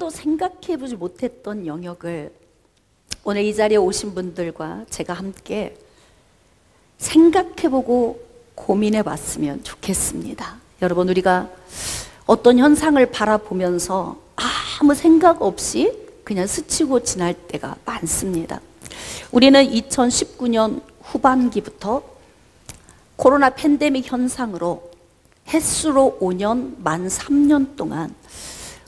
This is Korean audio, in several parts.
번도 생각해보지 못했던 영역을 오늘 이 자리에 오신 분들과 제가 함께 생각해보고 고민해봤으면 좋겠습니다. 여러분, 우리가 어떤 현상을 바라보면서 아무 생각 없이 그냥 스치고 지날 때가 많습니다. 우리는 2019년 후반기부터 코로나 팬데믹 현상으로 햇수로 5년, 만 3년 동안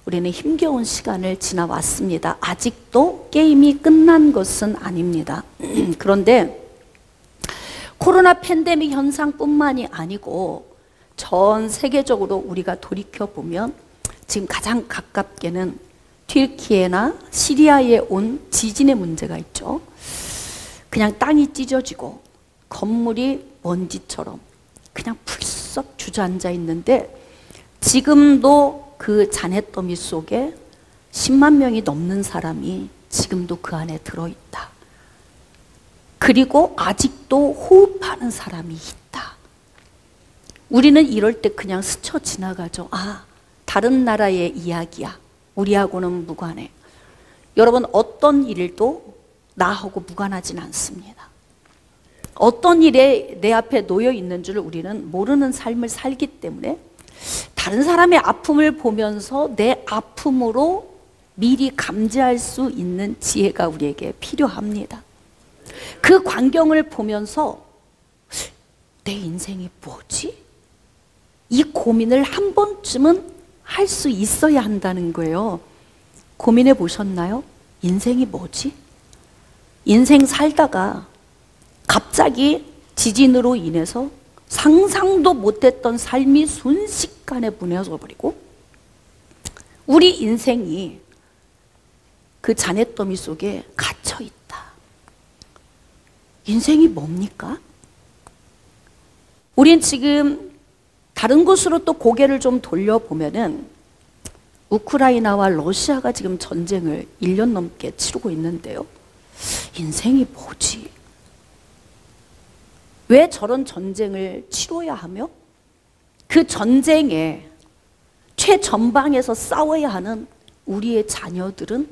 우리는 힘겨운 시간을 지나왔습니다. 아직도 게임이 끝난 것은 아닙니다. 그런데 코로나 팬데믹 현상뿐만이 아니고 전 세계적으로 우리가 돌이켜보면 지금 가장 가깝게는 튀르키예나 시리아에 온 지진의 문제가 있죠. 그냥 땅이 찢어지고 건물이 먼지처럼 그냥 풀썩 주저앉아 있는데 지금도 그 잔해더미 속에 10만 명이 넘는 사람이 지금도 그 안에 들어있다. 그리고 아직도 호흡하는 사람이 있다. 우리는 이럴 때 그냥 스쳐 지나가죠. 아, 다른 나라의 이야기야. 우리하고는 무관해. 여러분, 어떤 일도 나하고 무관하진 않습니다. 어떤 일에 내 앞에 놓여 있는 줄 우리는 모르는 삶을 살기 때문에 다른 사람의 아픔을 보면서 내 아픔으로 미리 감지할 수 있는 지혜가 우리에게 필요합니다. 그 광경을 보면서 내 인생이 뭐지? 이 고민을 한 번쯤은 할 수 있어야 한다는 거예요. 고민해 보셨나요? 인생이 뭐지? 인생 살다가 갑자기 지진으로 인해서 상상도 못했던 삶이 순식간에 무너져 버리고 우리 인생이 그 잔해더미 속에 갇혀 있다. 인생이 뭡니까? 우린 지금 다른 곳으로 또 고개를 좀 돌려보면은 우크라이나와 러시아가 지금 전쟁을 1년 넘게 치르고 있는데요. 인생이 뭐지? 왜 저런 전쟁을 치러야 하며 그 전쟁에 최전방에서 싸워야 하는 우리의 자녀들은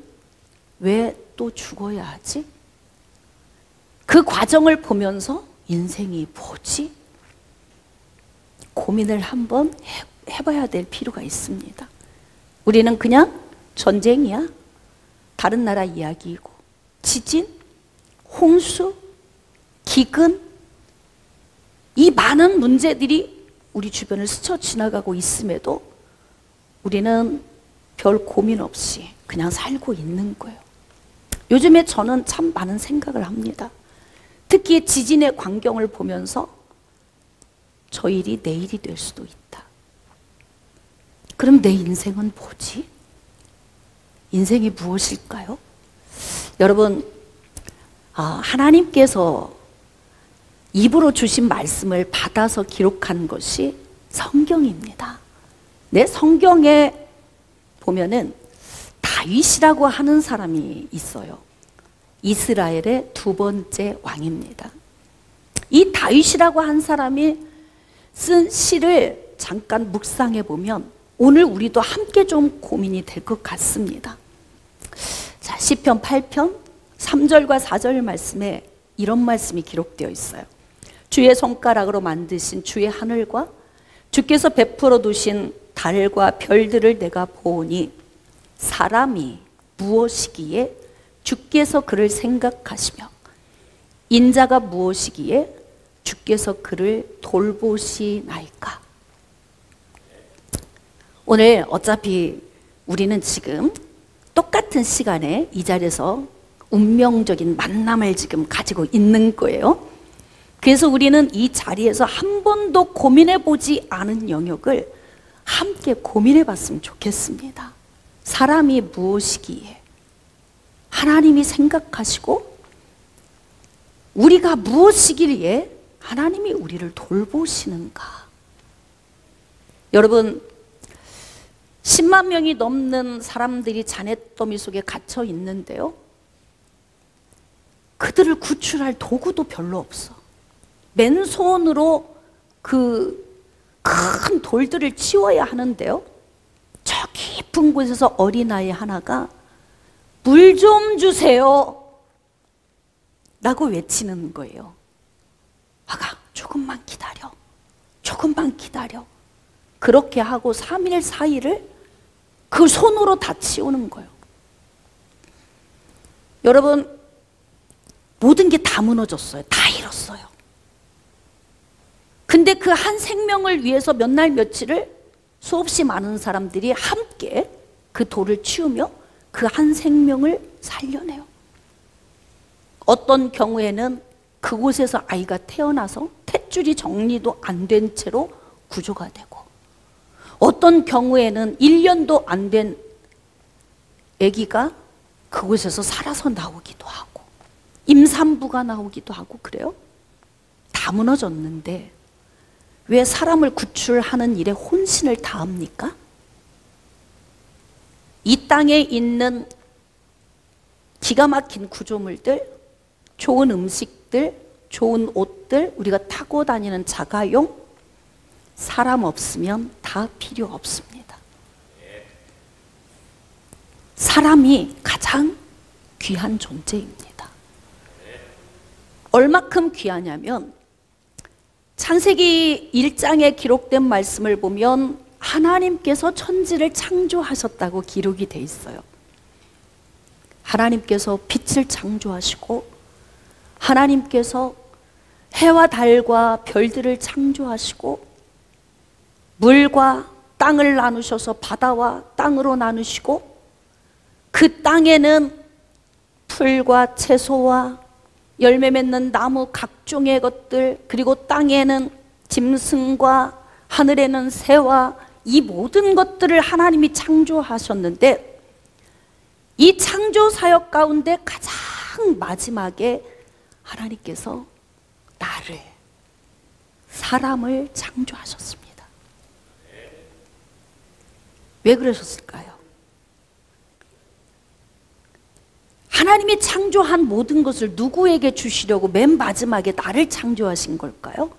왜 또 죽어야 하지? 그 과정을 보면서 인생이 뭐지? 고민을 한번 해봐야 될 필요가 있습니다. 우리는 그냥 전쟁이야, 다른 나라 이야기이고 지진, 홍수, 기근 이 많은 문제들이 우리 주변을 스쳐 지나가고 있음에도 우리는 별 고민 없이 그냥 살고 있는 거예요. 요즘에 저는 참 많은 생각을 합니다. 특히 지진의 광경을 보면서 저 일이 내일이 될 수도 있다. 그럼 내 인생은 뭐지? 인생이 무엇일까요? 여러분, 하나님께서 입으로 주신 말씀을 받아서 기록한 것이 성경입니다. 네, 성경에 보면은 다윗이라고 하는 사람이 있어요. 이스라엘의 두 번째 왕입니다. 이 다윗이라고 한 사람이 쓴 시를 잠깐 묵상해 보면 오늘 우리도 함께 좀 고민이 될 것 같습니다. 자, 시편 8편 3절과 4절 말씀에 이런 말씀이 기록되어 있어요. 주의 손가락으로 만드신 주의 하늘과 주께서 베풀어 두신 달과 별들을 내가 보오니 사람이 무엇이기에 주께서 그를 생각하시며 인자가 무엇이기에 주께서 그를 돌보시나이까. 오늘 어차피 우리는 지금 똑같은 시간에 이 자리에서 운명적인 만남을 지금 가지고 있는 거예요. 그래서 우리는 이 자리에서 한 번도 고민해 보지 않은 영역을 함께 고민해 봤으면 좋겠습니다. 사람이 무엇이기에 하나님이 생각하시고 우리가 무엇이기에 하나님이 우리를 돌보시는가. 여러분, 10만 명이 넘는 사람들이 잔해더미 속에 갇혀 있는데요, 그들을 구출할 도구도 별로 없어. 맨손으로 그 큰 돌들을 치워야 하는데요, 저 깊은 깊은 곳에서 어린아이 하나가 물 좀 주세요 라고 외치는 거예요. 아가, 조금만 기다려. 조금만 기다려. 그렇게 하고 3일 4일을 그 손으로 다 치우는 거예요. 여러분, 모든 게 다 무너졌어요. 다 잃었어요. 근데 그 한 생명을 위해서 몇 날 며칠을 수없이 많은 사람들이 함께 그 돌을 치우며 그 한 생명을 살려내요. 어떤 경우에는 그곳에서 아이가 태어나서 탯줄이 정리도 안 된 채로 구조가 되고, 어떤 경우에는 1년도 안 된 아기가 그곳에서 살아서 나오기도 하고, 임산부가 나오기도 하고 그래요. 다 무너졌는데 왜 사람을 구출하는 일에 혼신을 다합니까? 이 땅에 있는 기가 막힌 구조물들, 좋은 음식들, 좋은 옷들, 우리가 타고 다니는 자가용, 사람 없으면 다 필요 없습니다. 사람이 가장 귀한 존재입니다. 얼마큼 귀하냐면 창세기 1장에 기록된 말씀을 보면 하나님께서 천지를 창조하셨다고 기록이 돼 있어요. 하나님께서 빛을 창조하시고 하나님께서 해와 달과 별들을 창조하시고 물과 땅을 나누셔서 바다와 땅으로 나누시고 그 땅에는 풀과 채소와 열매 맺는 나무 각종의 것들, 그리고 땅에는 짐승과 하늘에는 새와 이 모든 것들을 하나님이 창조하셨는데, 이 창조 사역 가운데 가장 마지막에 하나님께서 나를, 사람을 창조하셨습니다. 왜 그러셨을까요? 하나님이 창조한 모든 것을 누구에게 주시려고 맨 마지막에 나를 창조하신 걸까요?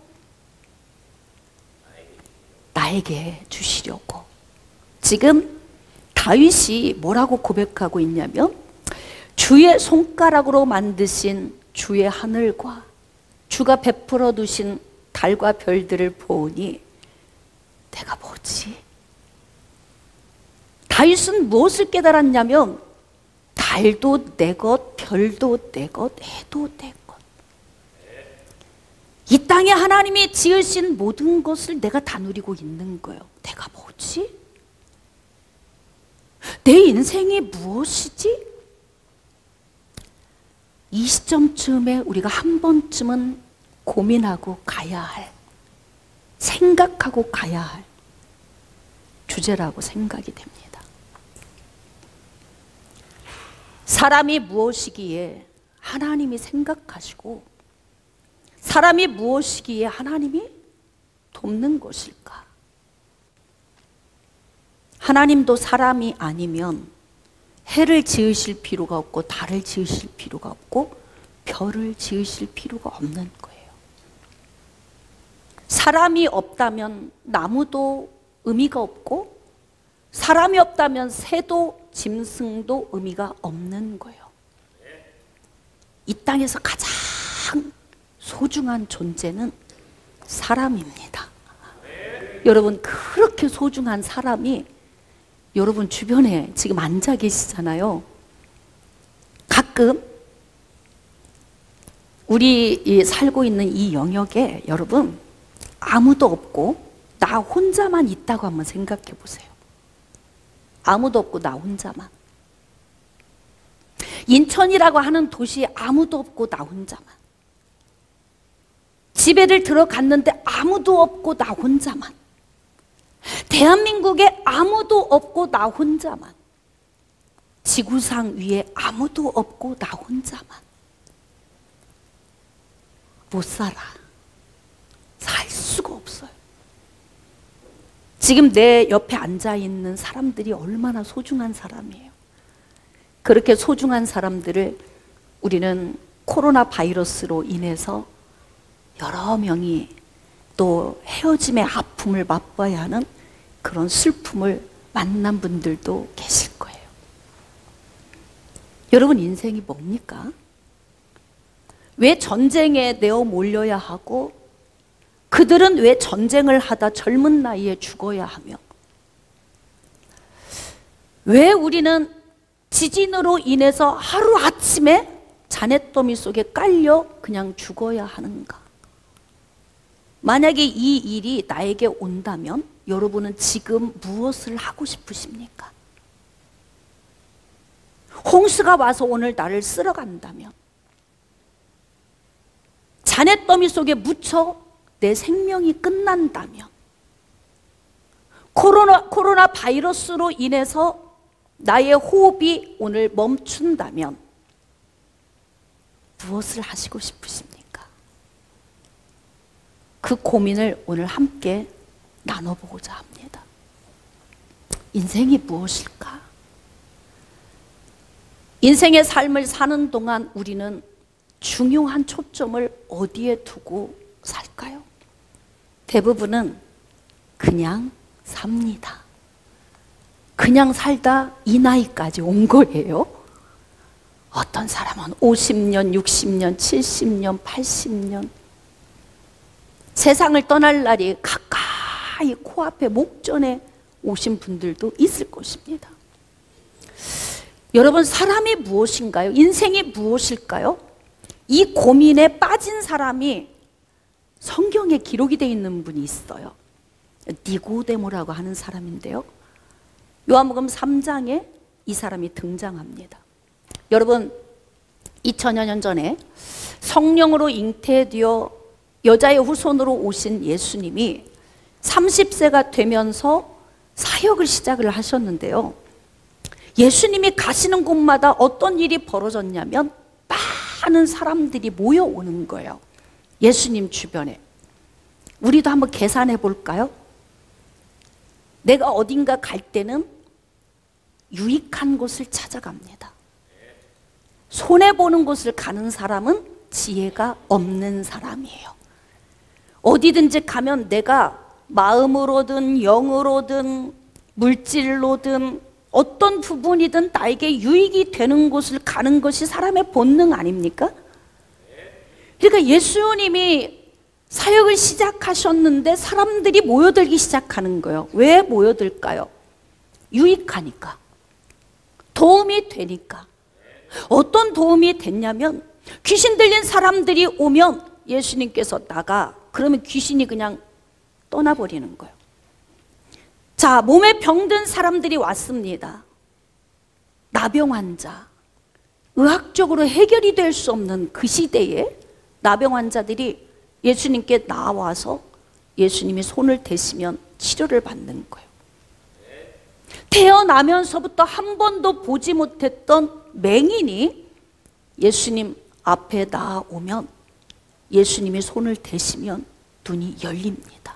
나에게 주시려고. 지금 다윗이 뭐라고 고백하고 있냐면, 주의 손가락으로 만드신 주의 하늘과 주가 베풀어 두신 달과 별들을 보니 내가 뭐지? 다윗은 무엇을 깨달았냐면, 달도 내 것, 별도 내 것, 해도 내 것. 이 땅에 하나님이 지으신 모든 것을 내가 다 누리고 있는 거예요. 내가 뭐지? 내 인생이 무엇이지? 이 시점쯤에 우리가 한 번쯤은 고민하고 가야 할, 생각하고 가야 할 주제라고 생각이 됩니다. 사람이 무엇이기에 하나님이 생각하시고, 사람이 무엇이기에 하나님이 돕는 것일까? 하나님도 사람이 아니면 해를 지으실 필요가 없고, 달을 지으실 필요가 없고, 별을 지으실 필요가 없는 거예요. 사람이 없다면 나무도 의미가 없고, 사람이 없다면 새도 짐승도 의미가 없는 거예요. 이 땅에서 가장 소중한 존재는 사람입니다. 여러분, 그렇게 소중한 사람이 여러분 주변에 지금 앉아 계시잖아요. 가끔 우리 살고 있는 이 영역에 여러분 아무도 없고 나 혼자만 있다고 한번 생각해 보세요. 아무도 없고 나 혼자만. 인천이라고 하는 도시에 아무도 없고 나 혼자만. 집에를 들어갔는데 아무도 없고 나 혼자만. 대한민국에 아무도 없고 나 혼자만. 지구상 위에 아무도 없고 나 혼자만. 못 살아. 살 수가 없어요. 지금 내 옆에 앉아있는 사람들이 얼마나 소중한 사람이에요. 그렇게 소중한 사람들을 우리는 코로나 바이러스로 인해서 여러 명이 또 헤어짐의 아픔을 맛봐야 하는 그런 슬픔을 만난 분들도 계실 거예요. 여러분, 인생이 뭡니까? 왜 전쟁에 내어 몰려야 하고, 그들은 왜 전쟁을 하다 젊은 나이에 죽어야 하며, 왜 우리는 지진으로 인해서 하루아침에 잔해더미 속에 깔려 그냥 죽어야 하는가? 만약에 이 일이 나에게 온다면 여러분은 지금 무엇을 하고 싶으십니까? 홍수가 와서 오늘 나를 쓸어간다면, 잔해더미 속에 묻혀 내 생명이 끝난다면, 코로나 바이러스로 인해서 나의 호흡이 오늘 멈춘다면 무엇을 하시고 싶으십니까? 그 고민을 오늘 함께 나눠보고자 합니다. 인생이 무엇일까? 인생의 삶을 사는 동안 우리는 중요한 초점을 어디에 두고 살까요? 대부분은 그냥 삽니다. 그냥 살다 이 나이까지 온 거예요. 어떤 사람은 50년, 60년, 70년, 80년 세상을 떠날 날이 가까이 코앞에 목전에 오신 분들도 있을 것입니다. 여러분, 사람이 무엇인가요? 인생이 무엇일까요? 이 고민에 빠진 사람이 성경에 기록이 되어 있는 분이 있어요. 니고데모라고 하는 사람인데요, 요한복음 3장에 이 사람이 등장합니다. 여러분, 2000여 년 전에 성령으로 잉태되어 여자의 후손으로 오신 예수님이 30세가 되면서 사역을 시작을 하셨는데요, 예수님이 가시는 곳마다 어떤 일이 벌어졌냐면 많은 사람들이 모여오는 거예요. 예수님 주변에. 우리도 한번 계산해 볼까요? 내가 어딘가 갈 때는 유익한 곳을 찾아갑니다. 손해보는 곳을 가는 사람은 지혜가 없는 사람이에요. 어디든지 가면 내가 마음으로든 영으로든 물질로든 어떤 부분이든 나에게 유익이 되는 곳을 가는 것이 사람의 본능 아닙니까? 그러니까 예수님이 사역을 시작하셨는데 사람들이 모여들기 시작하는 거예요. 왜 모여들까요? 유익하니까, 도움이 되니까. 어떤 도움이 됐냐면, 귀신 들린 사람들이 오면 예수님께서 나가, 그러면 귀신이 그냥 떠나버리는 거예요. 자, 몸에 병든 사람들이 왔습니다. 나병 환자, 의학적으로 해결이 될 수 없는 그 시대에 나병 환자들이 예수님께 나와서 예수님이 손을 대시면 치료를 받는 거예요. 태어나면서부터 한 번도 보지 못했던 맹인이 예수님 앞에 나오면, 예수님이 손을 대시면 눈이 열립니다.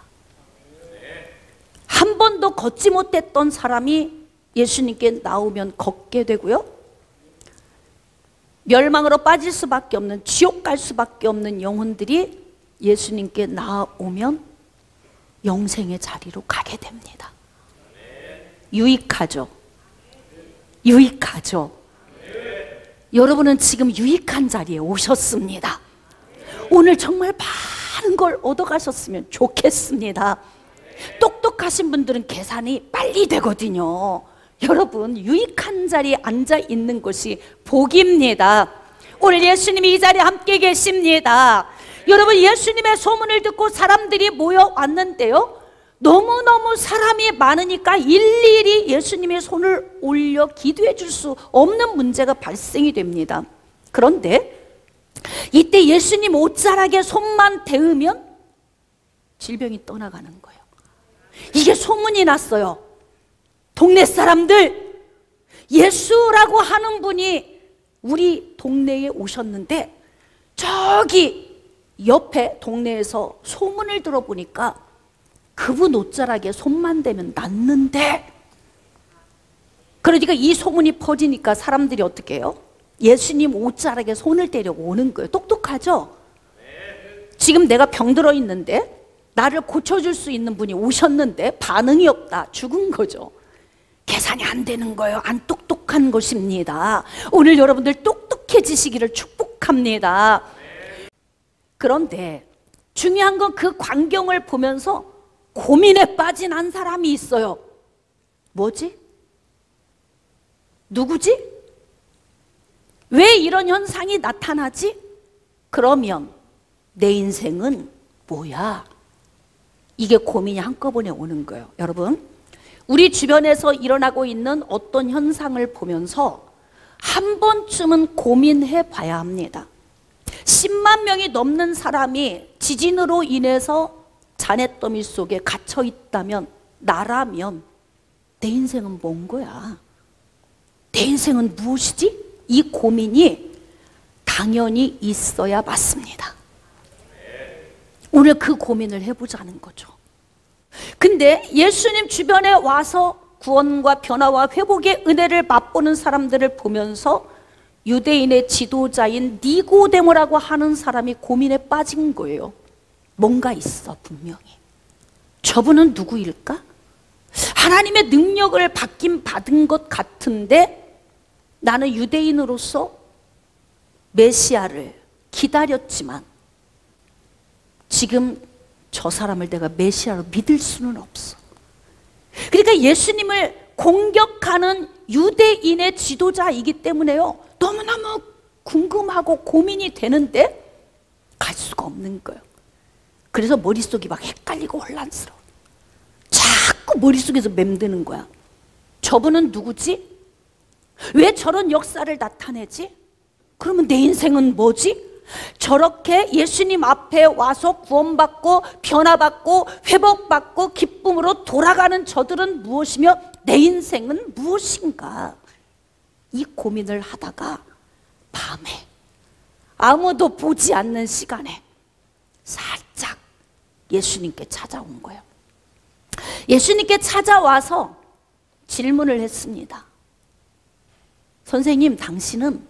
한 번도 걷지 못했던 사람이 예수님께 나오면 걷게 되고요, 멸망으로 빠질 수밖에 없는, 지옥 갈 수밖에 없는 영혼들이 예수님께 나오면 영생의 자리로 가게 됩니다. 유익하죠? 유익하죠? 여러분은 지금 유익한 자리에 오셨습니다. 오늘 정말 많은 걸 얻어가셨으면 좋겠습니다. 똑똑하신 분들은 계산이 빨리 되거든요. 여러분, 유익한 자리에 앉아 있는 것이 복입니다. 오늘 예수님이 이 자리에 함께 계십니다. 여러분, 예수님의 소문을 듣고 사람들이 모여왔는데요, 너무너무 사람이 많으니까 일일이 예수님의 손을 올려 기도해 줄 수 없는 문제가 발생이 됩니다. 그런데 이때 예수님 옷자락에 손만 대으면 질병이 떠나가는 거예요. 이게 소문이 났어요. 동네 사람들, 예수라고 하는 분이 우리 동네에 오셨는데, 저기 옆에 동네에서 소문을 들어보니까 그분 옷자락에 손만 대면 낫는데, 그러니까 이 소문이 퍼지니까 사람들이 어떻게 해요? 예수님 옷자락에 손을 대려고 오는 거예요. 똑똑하죠? 지금 내가 병들어 있는데 나를 고쳐줄 수 있는 분이 오셨는데 반응이 없다, 죽은 거죠. 계산이 안 되는 거예요. 안 똑똑한 것입니다. 오늘 여러분들 똑똑해지시기를 축복합니다. 그런데 중요한 건 그 광경을 보면서 고민에 빠진 한 사람이 있어요. 뭐지? 누구지? 왜 이런 현상이 나타나지? 그러면 내 인생은 뭐야? 이게 고민이 한꺼번에 오는 거예요. 여러분, 우리 주변에서 일어나고 있는 어떤 현상을 보면서 한 번쯤은 고민해 봐야 합니다. 10만 명이 넘는 사람이 지진으로 인해서 잔해더미 속에 갇혀 있다면, 나라면 내 인생은 뭔 거야? 내 인생은 무엇이지? 이 고민이 당연히 있어야 맞습니다. 오늘 그 고민을 해보자는 거죠. 근데 예수님 주변에 와서 구원과 변화와 회복의 은혜를 맛보는 사람들을 보면서 유대인의 지도자인 니고데모라고 하는 사람이 고민에 빠진 거예요. 뭔가 있어, 분명히. 저분은 누구일까? 하나님의 능력을 받긴 받은 것 같은데 나는 유대인으로서 메시아를 기다렸지만 지금 저 사람을 내가 메시아로 믿을 수는 없어. 그러니까 예수님을 공격하는 유대인의 지도자이기 때문에요, 너무너무 궁금하고 고민이 되는데 갈 수가 없는 거예요. 그래서 머릿속이 막 헷갈리고 혼란스러워. 자꾸 머릿속에서 맴드는 거야. 저분은 누구지? 왜 저런 역사를 나타내지? 그러면 내 인생은 뭐지? 저렇게 예수님 앞에 와서 구원받고 변화받고 회복받고 기쁨으로 돌아가는 저들은 무엇이며 내 인생은 무엇인가? 이 고민을 하다가 밤에 아무도 보지 않는 시간에 살짝 예수님께 찾아온 거예요. 예수님께 찾아와서 질문을 했습니다. 선생님, 당신은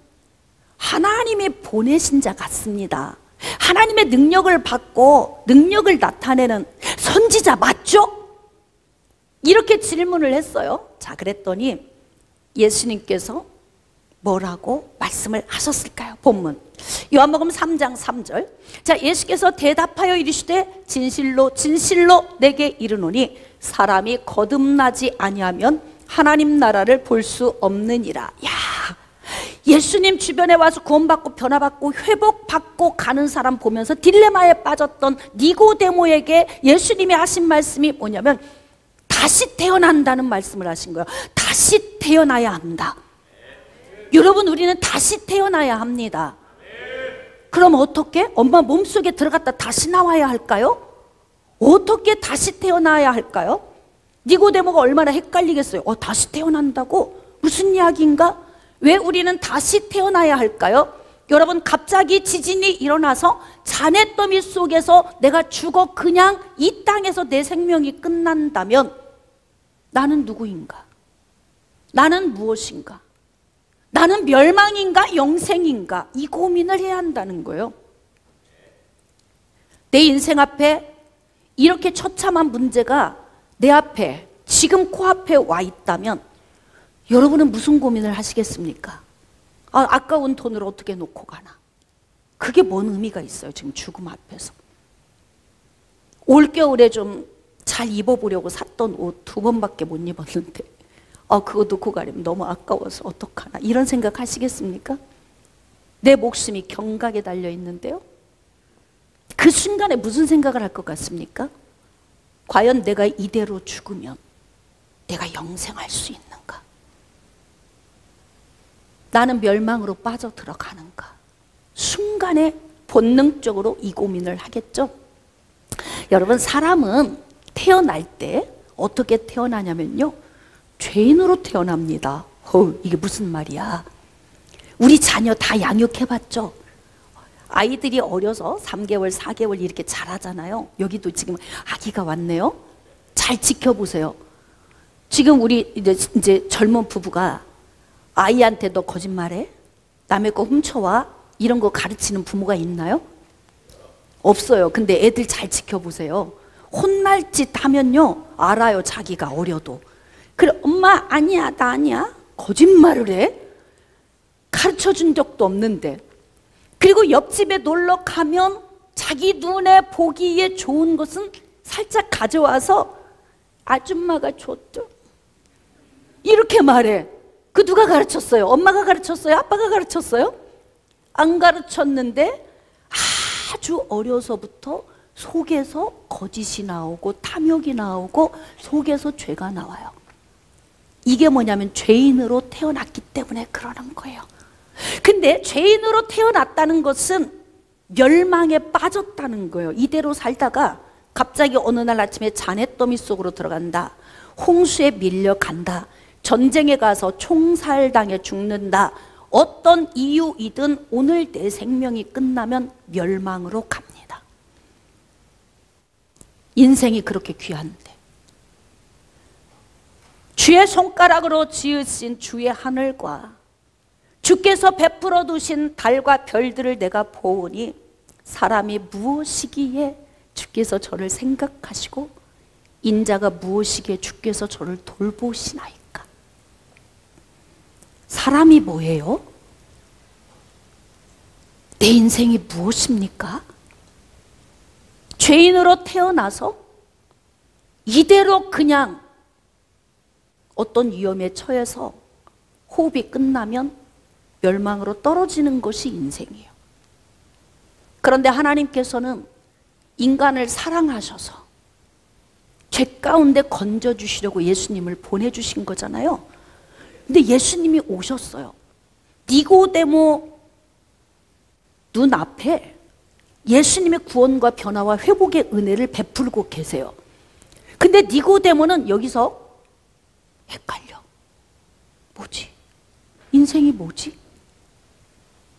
하나님이 보내신 자 같습니다. 하나님의 능력을 받고 능력을 나타내는 선지자 맞죠? 이렇게 질문을 했어요. 자, 그랬더니 예수님께서 뭐라고 말씀을 하셨을까요? 본문 요한복음 3장 3절. 자, 예수께서 대답하여 이르시되 진실로 진실로 내게 이르노니 사람이 거듭나지 아니하면 하나님 나라를 볼 수 없느니라. 야, 예수님 주변에 와서 구원받고 변화받고 회복받고 가는 사람 보면서 딜레마에 빠졌던 니고데모에게 예수님이 하신 말씀이 뭐냐면 다시 태어난다는 말씀을 하신 거예요. 다시 태어나야 한다. 여러분, 우리는 다시 태어나야 합니다. 그럼 어떻게? 엄마 몸속에 들어갔다 다시 나와야 할까요? 어떻게 다시 태어나야 할까요? 니고데모가 얼마나 헷갈리겠어요. 다시 태어난다고? 무슨 이야기인가? 왜 우리는 다시 태어나야 할까요? 여러분, 갑자기 지진이 일어나서 잔해더미 속에서 내가 죽어 그냥 이 땅에서 내 생명이 끝난다면 나는 누구인가? 나는 무엇인가? 나는 멸망인가 영생인가? 이 고민을 해야 한다는 거예요. 내 인생 앞에 이렇게 처참한 문제가 내 앞에 지금 코앞에 와 있다면 여러분은 무슨 고민을 하시겠습니까? 아까운 돈을 어떻게 놓고 가나? 그게 뭔 의미가 있어요, 지금 죽음 앞에서. 올겨울에 좀 잘 입어보려고 샀던 옷 2번밖에 못 입었는데 그거 놓고 가려면 너무 아까워서 어떡하나, 이런 생각 하시겠습니까? 내 목숨이 경각에 달려 있는데요, 그 순간에 무슨 생각을 할 것 같습니까? 과연 내가 이대로 죽으면 내가 영생할 수 있는가? 나는 멸망으로 빠져들어가는가? 순간에 본능적으로 이 고민을 하겠죠. 여러분, 사람은 태어날 때 어떻게 태어나냐면요, 죄인으로 태어납니다. 이게 무슨 말이야? 우리 자녀 다 양육해봤죠? 아이들이 어려서 3개월, 4개월 이렇게 자라잖아요. 여기도 지금 아기가 왔네요. 잘 지켜보세요. 지금 우리 이제 젊은 부부가 아이한테 너 거짓말해? 남의 거 훔쳐와? 이런 거 가르치는 부모가 있나요? 없어요. 근데 애들 잘 지켜보세요. 혼날 짓 하면요, 알아요, 자기가 어려도. 그래, 엄마 아니야, 나 아니야. 거짓말을 해? 가르쳐 준 적도 없는데. 그리고 옆집에 놀러 가면 자기 눈에 보기에 좋은 것은 살짝 가져와서 아줌마가 줬죠. 이렇게 말해. 그 누가 가르쳤어요? 엄마가 가르쳤어요? 아빠가 가르쳤어요? 안 가르쳤는데 아주 어려서부터 속에서 거짓이 나오고 탐욕이 나오고 속에서 죄가 나와요. 이게 뭐냐면 죄인으로 태어났기 때문에 그러는 거예요. 근데 죄인으로 태어났다는 것은 멸망에 빠졌다는 거예요. 이대로 살다가 갑자기 어느 날 아침에 잔해더미 속으로 들어간다. 홍수에 밀려간다. 전쟁에 가서 총살당해 죽는다. 어떤 이유이든 오늘 내 생명이 끝나면 멸망으로 갑니다. 인생이 그렇게 귀한데 주의 손가락으로 지으신 주의 하늘과 주께서 베풀어 두신 달과 별들을 내가 보오니 사람이 무엇이기에 주께서 저를 생각하시고 인자가 무엇이기에 주께서 저를 돌보시나이까. 사람이 뭐예요? 내 인생이 무엇입니까? 죄인으로 태어나서 이대로 그냥 어떤 위험에 처해서 호흡이 끝나면 멸망으로 떨어지는 것이 인생이에요. 그런데 하나님께서는 인간을 사랑하셔서 죄 가운데 건져주시려고 예수님을 보내주신 거잖아요. 근데 예수님이 오셨어요. 니고데모 눈앞에 예수님의 구원과 변화와 회복의 은혜를 베풀고 계세요. 근데 니고데모는 여기서 헷갈려. 뭐지? 인생이 뭐지?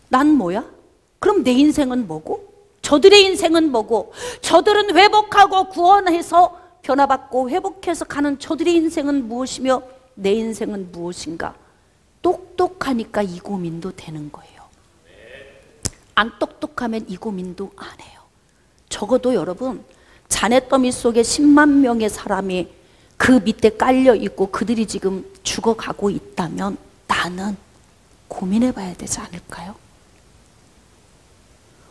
난 뭐야? 그럼 내 인생은 뭐고? 저들의 인생은 뭐고? 저들은 회복하고 구원해서 변화받고 회복해서 가는 저들의 인생은 무엇이며 내 인생은 무엇인가? 똑똑하니까 이 고민도 되는 거예요. 안 똑똑하면 이 고민도 안 해요. 적어도 여러분, 잔해더미 속에 10만 명의 사람이 그 밑에 깔려 있고 그들이 지금 죽어가고 있다면 나는 고민해 봐야 되지 않을까요?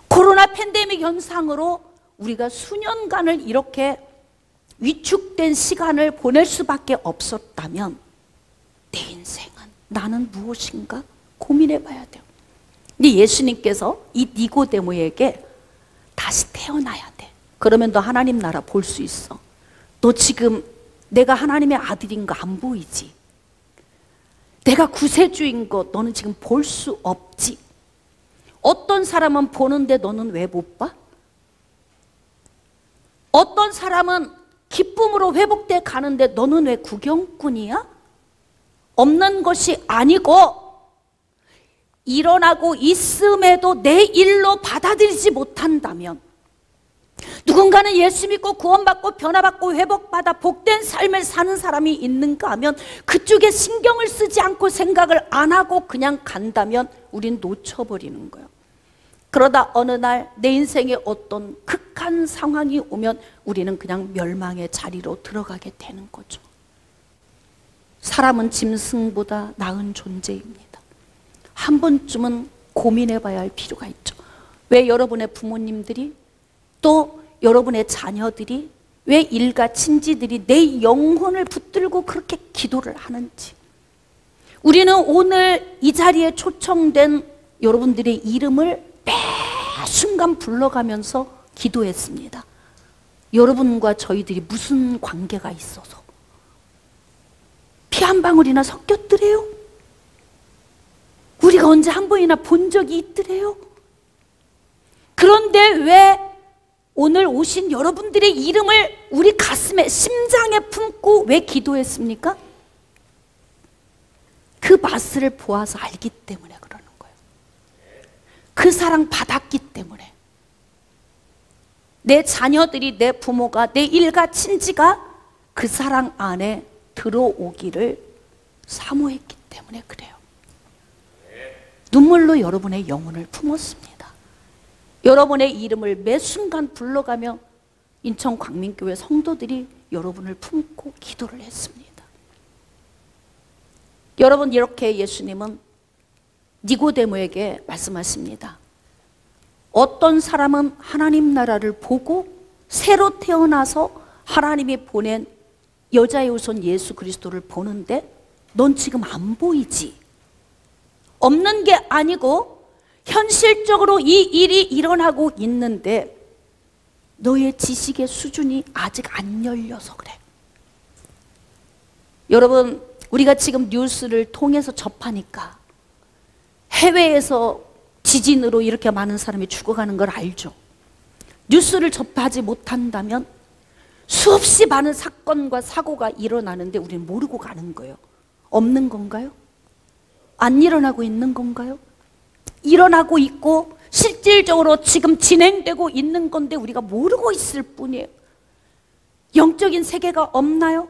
코로나 팬데믹 현상으로 우리가 수년간을 이렇게 위축된 시간을 보낼 수밖에 없었다면 내 인생은 나는 무엇인가 고민해 봐야 돼요. 근데 예수님께서 이 니고데모에게 다시 태어나야 돼. 그러면 너 하나님 나라 볼 수 있어. 너 지금 내가 하나님의 아들인 거 안 보이지? 내가 구세주인 거 너는 지금 볼 수 없지? 어떤 사람은 보는데 너는 왜 못 봐? 어떤 사람은 기쁨으로 회복돼 가는데 너는 왜 구경꾼이야? 없는 것이 아니고 일어나고 있음에도 내 일로 받아들이지 못한다면, 누군가는 예수 믿고 구원받고 변화받고 회복받아 복된 삶을 사는 사람이 있는가 하면 그쪽에 신경을 쓰지 않고 생각을 안 하고 그냥 간다면 우린 놓쳐버리는 거예요. 그러다 어느 날 내 인생에 어떤 극한 상황이 오면 우리는 그냥 멸망의 자리로 들어가게 되는 거죠. 사람은 짐승보다 나은 존재입니다. 한 번쯤은 고민해 봐야 할 필요가 있죠. 왜 여러분의 부모님들이 또 여러분의 자녀들이 왜 일가 친지들이 내 영혼을 붙들고 그렇게 기도를 하는지, 우리는 오늘 이 자리에 초청된 여러분들의 이름을 매 순간 불러가면서 기도했습니다. 여러분과 저희들이 무슨 관계가 있어서 피 한 방울이나 섞였더래요? 우리가 언제 한 번이나 본 적이 있더래요? 그런데 왜 오늘 오신 여러분들의 이름을 우리 가슴에, 심장에 품고 왜 기도했습니까? 그 맛을 보아서 알기 때문에 그러는 거예요. 그 사랑 받았기 때문에. 내 자녀들이, 내 부모가, 내 일가 친지가 그 사랑 안에 들어오기를 사모했기 때문에 그래요. 눈물로 여러분의 영혼을 품었습니다. 여러분의 이름을 매 순간 불러가며 인천 광민교회 성도들이 여러분을 품고 기도를 했습니다. 여러분, 이렇게 예수님은 니고데모에게 말씀하십니다. 어떤 사람은 하나님 나라를 보고 새로 태어나서 하나님이 보낸 여자의 후손 예수 그리스도를 보는데 넌 지금 안 보이지? 없는 게 아니고 현실적으로 이 일이 일어나고 있는데 너의 지식의 수준이 아직 안 열려서 그래. 여러분, 우리가 지금 뉴스를 통해서 접하니까 해외에서 지진으로 이렇게 많은 사람이 죽어가는 걸 알죠. 뉴스를 접하지 못한다면 수없이 많은 사건과 사고가 일어나는데 우리는 모르고 가는 거예요. 없는 건가요? 안 일어나고 있는 건가요? 일어나고 있고 실질적으로 지금 진행되고 있는 건데 우리가 모르고 있을 뿐이에요. 영적인 세계가 없나요?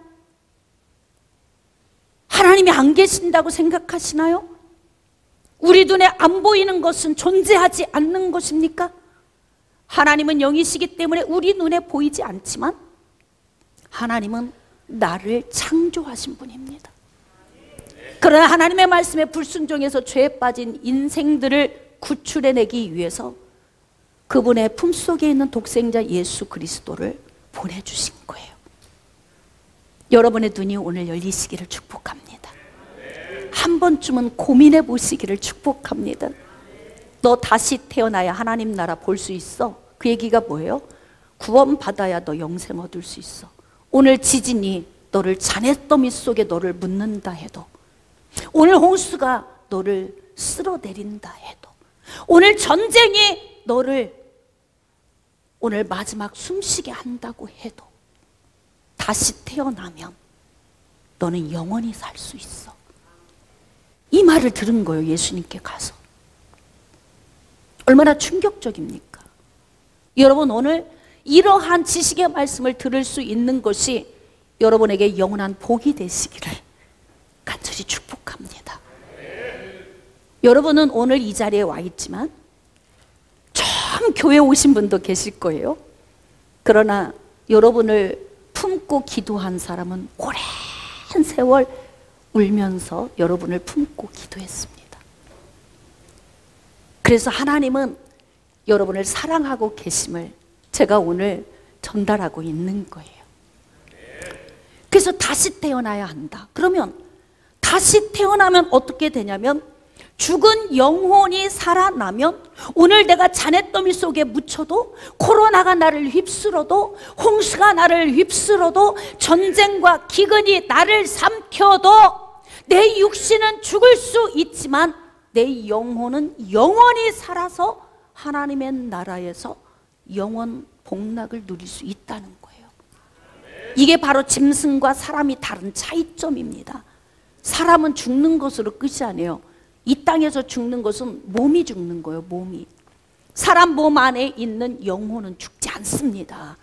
하나님이 안 계신다고 생각하시나요? 우리 눈에 안 보이는 것은 존재하지 않는 것입니까? 하나님은 영이시기 때문에 우리 눈에 보이지 않지만 하나님은 나를 창조하신 분입니다. 그러나 하나님의 말씀에 불순종해서 죄에 빠진 인생들을 구출해내기 위해서 그분의 품속에 있는 독생자 예수 그리스도를 보내주신 거예요. 여러분의 눈이 오늘 열리시기를 축복합니다. 한 번쯤은 고민해 보시기를 축복합니다. 너 다시 태어나야 하나님 나라 볼 수 있어. 그 얘기가 뭐예요? 구원받아야 너 영생 얻을 수 있어. 오늘 지진이 너를 잔해더미 속에 너를 묻는다 해도, 오늘 홍수가 너를 쓸어내린다 해도, 오늘 전쟁이 너를 오늘 마지막 숨쉬게 한다고 해도 다시 태어나면 너는 영원히 살 수 있어. 이 말을 들은 거예요. 예수님께 가서. 얼마나 충격적입니까? 여러분, 오늘 이러한 지식의 말씀을 들을 수 있는 것이 여러분에게 영원한 복이 되시기를 간절히 축복합니다. 여러분은 오늘 이 자리에 와 있지만 처음 교회 오신 분도 계실 거예요. 그러나 여러분을 품고 기도한 사람은 오랜 세월 울면서 여러분을 품고 기도했습니다. 그래서 하나님은 여러분을 사랑하고 계심을 제가 오늘 전달하고 있는 거예요. 그래서 다시 태어나야 한다. 그러면 다시 태어나면 어떻게 되냐면, 죽은 영혼이 살아나면 오늘 내가 잔해더미 속에 묻혀도, 코로나가 나를 휩쓸어도, 홍수가 나를 휩쓸어도, 전쟁과 기근이 나를 삼켜도 내 육신은 죽을 수 있지만 내 영혼은 영원히 살아서 하나님의 나라에서 영원 복락을 누릴 수 있다는 거예요. 이게 바로 짐승과 사람이 다른 차이점입니다. 사람은 죽는 것으로 끝이 아니에요. 이 땅에서 죽는 것은 몸이 죽는 거예요. 몸이. 사람 몸 안에 있는 영혼은 죽지 않습니다.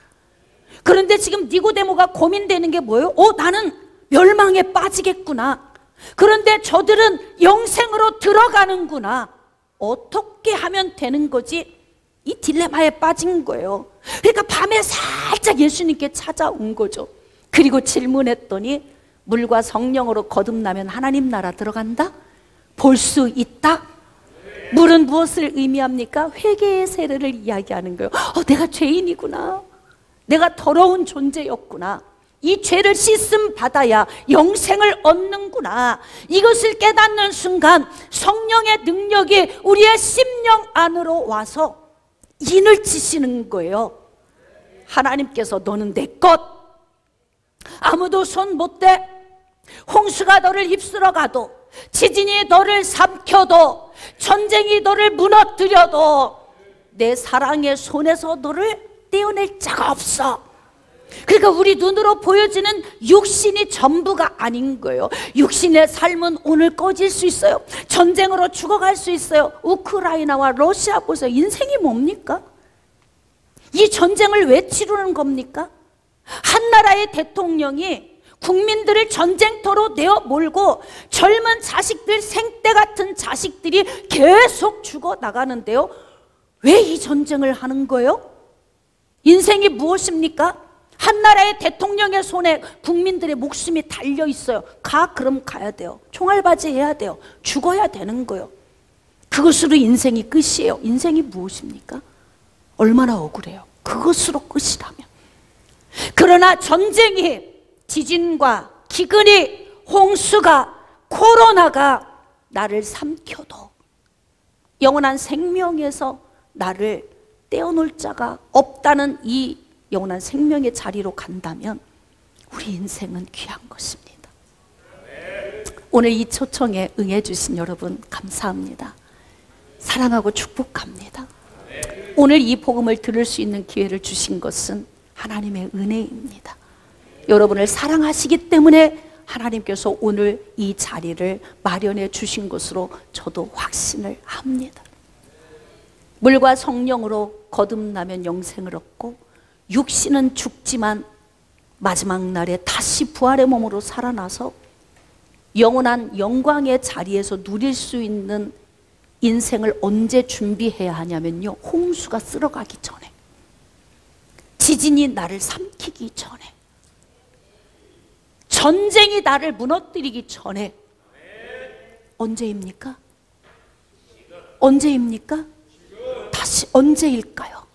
그런데 지금 니고데모가 고민되는 게 뭐예요? 나는 멸망에 빠지겠구나. 그런데 저들은 영생으로 들어가는구나. 어떻게 하면 되는 거지? 이 딜레마에 빠진 거예요. 그러니까 밤에 살짝 예수님께 찾아온 거죠. 그리고 질문했더니, 물과 성령으로 거듭나면 하나님 나라 들어간다? 볼 수 있다? 물은 무엇을 의미합니까? 회개의 세례를 이야기하는 거예요. 내가 죄인이구나. 내가 더러운 존재였구나. 이 죄를 씻음 받아야 영생을 얻는구나. 이것을 깨닫는 순간 성령의 능력이 우리의 심령 안으로 와서 인을 치시는 거예요. 하나님께서 너는 내 것, 아무도 손 못 대. 홍수가 너를 휩쓸어 가도, 지진이 너를 삼켜도, 전쟁이 너를 무너뜨려도 내 사랑의 손에서 너를 떼어낼 자가 없어. 그러니까 우리 눈으로 보여지는 육신이 전부가 아닌 거예요. 육신의 삶은 오늘 꺼질 수 있어요. 전쟁으로 죽어갈 수 있어요. 우크라이나와 러시아 보세요. 인생이 뭡니까? 이 전쟁을 왜 치르는 겁니까? 한 나라의 대통령이 국민들을 전쟁터로 내어 몰고 젊은 자식들, 생떼 같은 자식들이 계속 죽어 나가는데요. 왜 이 전쟁을 하는 거예요? 인생이 무엇입니까? 한 나라의 대통령의 손에 국민들의 목숨이 달려 있어요. 그럼 가야 돼요. 총알바지 해야 돼요. 죽어야 되는 거예요. 그것으로 인생이 끝이에요. 인생이 무엇입니까? 얼마나 억울해요. 그것으로 끝이라면. 그러나 전쟁이, 지진과 기근이, 홍수가, 코로나가 나를 삼켜도 영원한 생명에서 나를 떼어놓을 자가 없다는 이 영원한 생명의 자리로 간다면 우리 인생은 귀한 것입니다. 오늘 이 초청에 응해 주신 여러분 감사합니다. 사랑하고 축복합니다. 오늘 이 복음을 들을 수 있는 기회를 주신 것은 하나님의 은혜입니다. 여러분을 사랑하시기 때문에 하나님께서 오늘 이 자리를 마련해 주신 것으로 저도 확신을 합니다. 물과 성령으로 거듭나면 영생을 얻고 육신은 죽지만 마지막 날에 다시 부활의 몸으로 살아나서 영원한 영광의 자리에서 누릴 수 있는 인생을 언제 준비해야 하냐면요, 홍수가 쓸어가기 전에, 지진이 나를 삼키기 전에, 전쟁이 나를 무너뜨리기 전에. 언제입니까? 언제입니까? 다시 언제일까요?